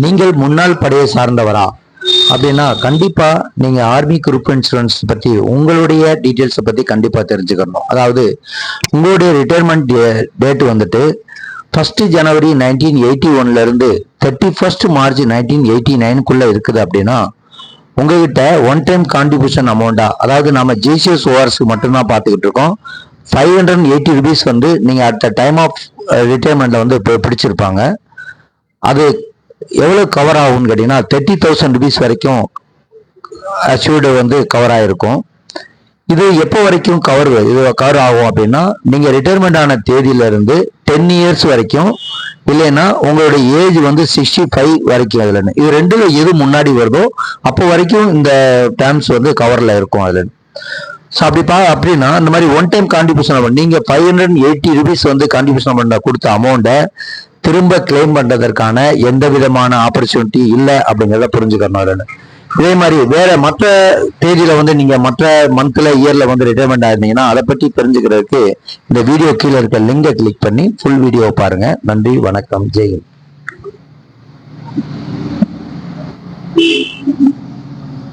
நீங்கள் முன்னாள் படையை சார்ந்தவரா அப்படின்னா கண்டிப்பா நீங்க ஆர்மி குரூப் இன்சூரன்ஸ் பத்தி உங்களுடைய டீட்டெயில்ஸை பத்தி கண்டிப்பா தெரிஞ்சுக்கணும். அதாவது உங்களுடைய ரிட்டையர்மெண்ட் டேட் வந்துட்டு 1 ஜனவரி 1981 இருந்து 31 மார்ச் 1989 இருக்குது அப்படின்னா உங்ககிட்ட ஒன் டைம் கான்ட்ரிபியூஷன் அமௌண்டா, அதாவது நம்ம ஜிசிஎஸ் ஓஆர்ஸ்க்கு மட்டும்தான் பார்த்துக்கிட்டு இருக்கோம். 580 rupees வந்து நீங்க அட் த டைம் ஆஃப் ரிட்டையர்மெண்ட்ல வந்து பிடிச்சிருப்பாங்க. அது எவ்வளவு கவர் ஆகும்னு கேட்டீங்கன்னா 30,000 rupees வரைக்கும் அச்சீவ்டு வந்து கவர் ஆயிருக்கும். இது எப்போ வரைக்கும் கவர் ஆகும் அப்படின்னா நீங்க ரிட்டையர்மெண்ட் ஆன தேதியில இருந்து 10 years வரைக்கும், இல்லைன்னா உங்களுடைய ஏஜ் வந்து 65 வரைக்கும். அதுல இது ரெண்டுல எது முன்னாடி வருதோ அப்போ வரைக்கும் இந்த டேர்ம்ஸ் வந்து கவர்ல இருக்கும். அதுல ஸோ அப்படின்னா இந்த மாதிரி ஒன் டைம் கான்ட்ரிபியூஷன் நீங்க 580 rupees வந்து கான்ட்ரிபியூஷன் பண்ண கொடுத்த அமௌண்ட்டை திரும்ப கிளைம் பண்றதற்கான எந்த விதமான ஆப்பர்ச்சுனிட்டி இல்லை அப்படிங்கிறத புரிஞ்சுக்கணும். இதே மாதிரி வேற மற்ற தேதியில வந்து நீங்க மற்ற மந்த்ல இயர்ல வந்து ரிட்டையர்மெண்ட் ஆயிருந்தீங்கன்னா அதை பற்றி தெரிஞ்சுக்கிறதுக்கு இந்த வீடியோ கீழே இருக்க லிங்கை கிளிக் பண்ணி ஃபுல் வீடியோ பாருங்க. நன்றி, வணக்கம், ஜெய் ஹிந்த்.